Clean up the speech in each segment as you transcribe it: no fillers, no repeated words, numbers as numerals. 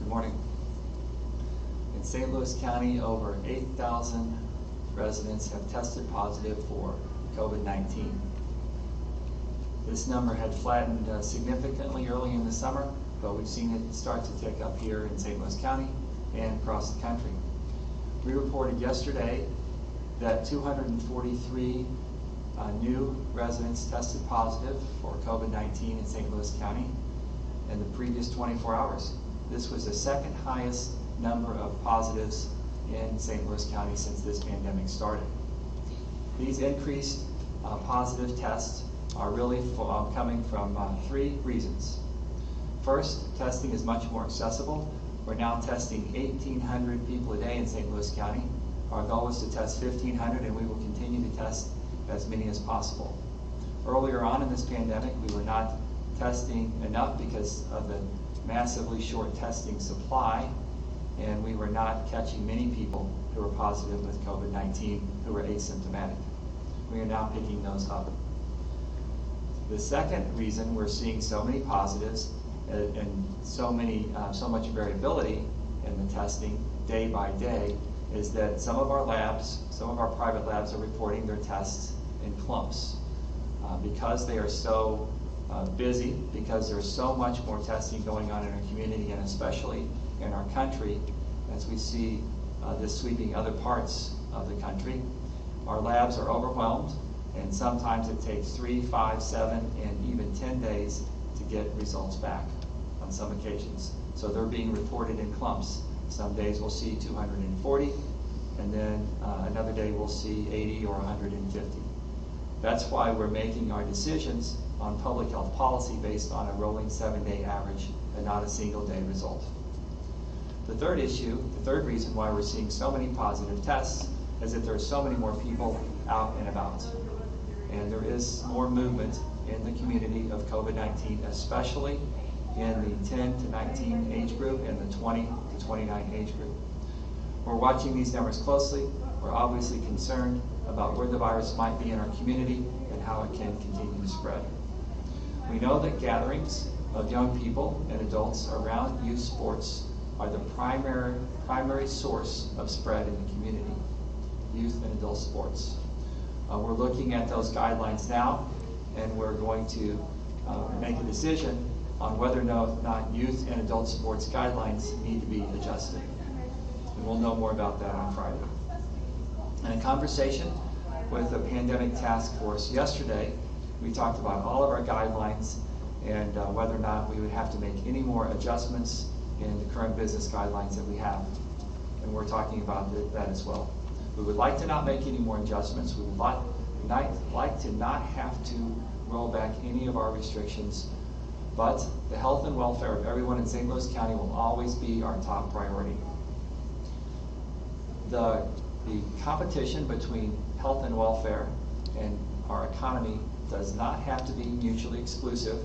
Good morning. In St. Louis County, over 8,000 residents have tested positive for COVID-19. This number had flattened significantly early in the summer, but we've seen it start to tick up here in St. Louis County and across the country. We reported yesterday that 243 new residents tested positive for COVID-19 in St. Louis County in the previous 24 hours. This was the second highest number of positives in St. Louis County since this pandemic started. These increased positive tests are really coming from three reasons. First, testing is much more accessible. We're now testing 1,800 people a day in St. Louis County. Our goal is to test 1,500, and we will continue to test as many as possible. Earlier on in this pandemic, we were not testing enough because of the massively short testing supply, and we were not catching many people who were positive with COVID-19 who were asymptomatic. We are now picking those up. The second reason we're seeing so many positives and so much variability in the testing day by day is that some of our private labs are reporting their tests in clumps. Because they are so busy, because there's so much more testing going on in our community and especially in our country, as we see this sweeping other parts of the country, our labs are overwhelmed, and sometimes it takes 3, 5, 7, and even 10 days to get results back on some occasions. So they're being reported in clumps. Some days we'll see 240, and then another day we'll see 80 or 150. That's why we're making our decisions on public health policy based on a rolling 7-day average and not a single-day result. The third reason why we're seeing so many positive tests is that there are so many more people out and about. And there is more movement in the community of COVID-19, especially in the 10 to 19 age group and the 20 to 29 age group. We're watching these numbers closely. We're obviously concerned about where the virus might be in our community and how it can continue to spread. We know that gatherings of young people and adults around youth sports are the primary source of spread in the community, youth and adult sports. We're looking at those guidelines now, and we're going to make a decision on whether or not youth and adult sports guidelines need to be adjusted. And we'll know more about that on Friday. In a conversation with the Pandemic Task Force yesterday, we talked about all of our guidelines and whether or not we would have to make any more adjustments in the current business guidelines that we have. And we're talking about that as well. We would like to not make any more adjustments. We would like to not have to roll back any of our restrictions, but the health and welfare of everyone in St. Louis County will always be our top priority. The competition between health and welfare and our economy does not have to be mutually exclusive,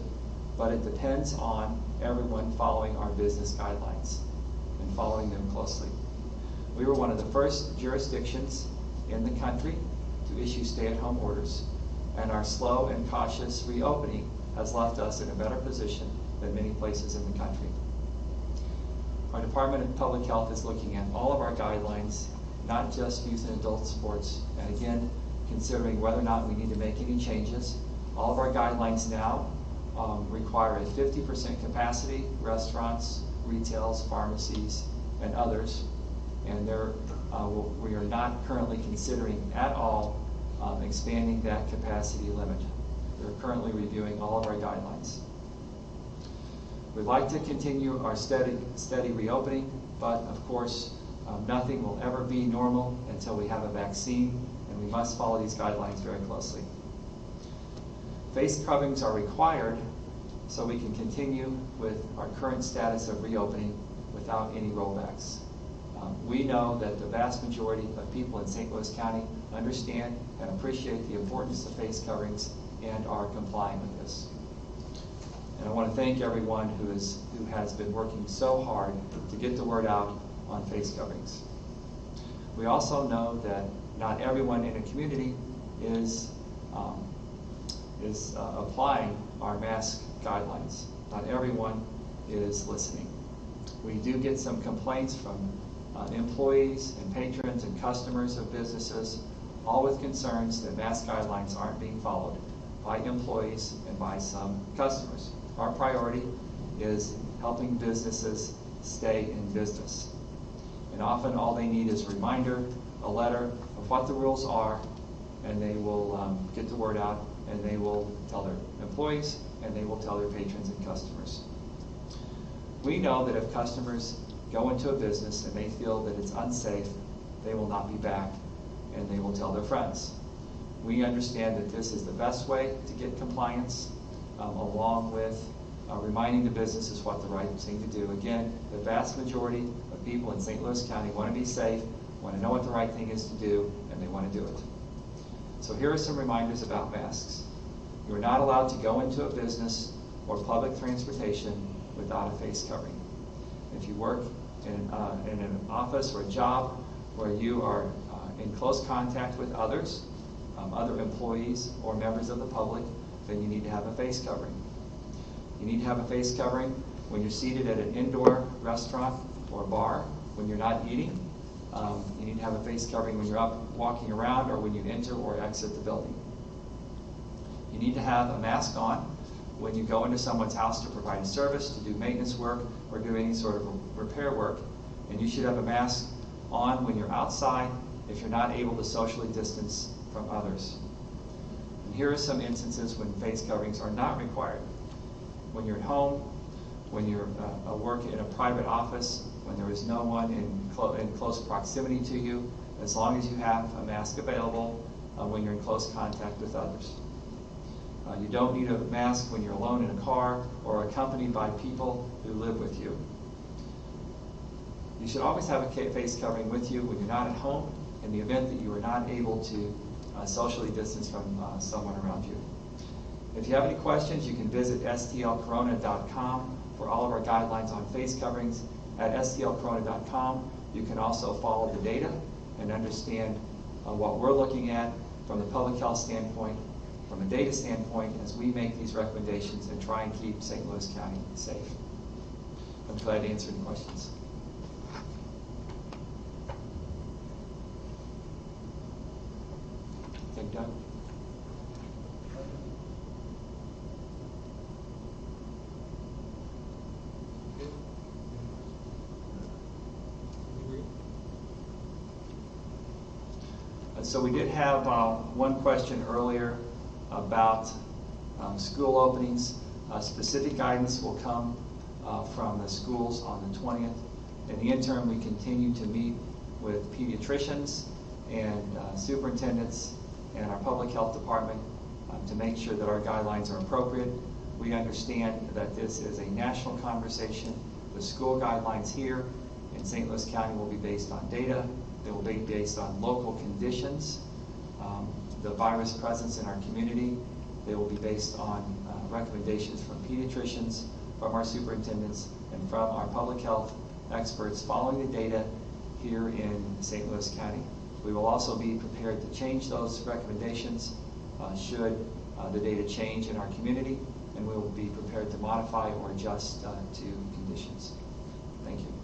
but it depends on everyone following our business guidelines and following them closely. We were one of the first jurisdictions in the country to issue stay-at-home orders, and our slow and cautious reopening has left us in a better position than many places in the country. Our Department of Public Health is looking at all of our guidelines, not just youth and adult sports, and again, considering whether or not we need to make any changes. All of our guidelines now require a 50% capacity, restaurants, retails, pharmacies, and others, and we are not currently considering at all expanding that capacity limit. We're currently reviewing all of our guidelines. We'd like to continue our steady reopening, but of course, nothing will ever be normal until we have a vaccine, and we must follow these guidelines very closely. Face coverings are required so we can continue with our current status of reopening without any rollbacks. We know that the vast majority of people in St. Louis County understand and appreciate the importance of face coverings and are complying with this. And I want to thank everyone who has been working so hard to get the word out on face coverings. We also know that not everyone in a community is applying our mask guidelines. Not everyone is listening. We do get some complaints from employees and patrons and customers of businesses, all with concerns that mask guidelines aren't being followed by employees and by some customers. Our priority is helping businesses stay in business. And often all they need is a reminder, a letter of what the rules are, and they will get the word out, and they will tell their employees, and they will tell their patrons and customers. We know that if customers go into a business and they feel that it's unsafe, they will not be back, and they will tell their friends. We understand that this is the best way to get compliance, along with reminding the businesses what the right thing to do. Again, the vast majority of people in St. Louis County want to be safe, want to know what the right thing is to do, and they want to do it. So here are some reminders about masks. You are not allowed to go into a business or public transportation without a face covering. If you work in an office or a job where you are in close contact with others, other employees or members of the public, then you need to have a face covering. You need to have a face covering when you're seated at an indoor restaurant or bar, when you're not eating. You need to have a face covering when you're up walking around or when you enter or exit the building. You need to have a mask on when you go into someone's house to provide a service, to do maintenance work, or do any sort of repair work. And you should have a mask on when you're outside if you're not able to socially distance from others. And here are some instances when face coverings are not required. When you're at home, when you're work in a private office, when there is no one in close proximity to you, as long as you have a mask available when you're in close contact with others. You don't need a mask when you're alone in a car or accompanied by people who live with you. You should always have a face covering with you when you're not at home, in the event that you are not able to socially distance from someone around you. If you have any questions, you can visit stlcorona.com for all of our guidelines on face coverings. At stlcorona.com, you can also follow the data and understand what we're looking at from the public health standpoint, from a data standpoint, as we make these recommendations and try and keep St. Louis County safe. I'm glad to answer any questions. Thank you, Doug. So we did have one question earlier about school openings. Specific guidance will come from the schools on the 20th. In the interim, we continue to meet with pediatricians and superintendents and our public health department to make sure that our guidelines are appropriate. We understand that this is a national conversation. The school guidelines here in St. Louis County will be based on data. They will be based on local conditions, the virus presence in our community. They will be based on recommendations from pediatricians, from our superintendents, and from our public health experts following the data here in St. Louis County. We will also be prepared to change those recommendations should the data change in our community, and we will be prepared to modify or adjust to conditions. Thank you.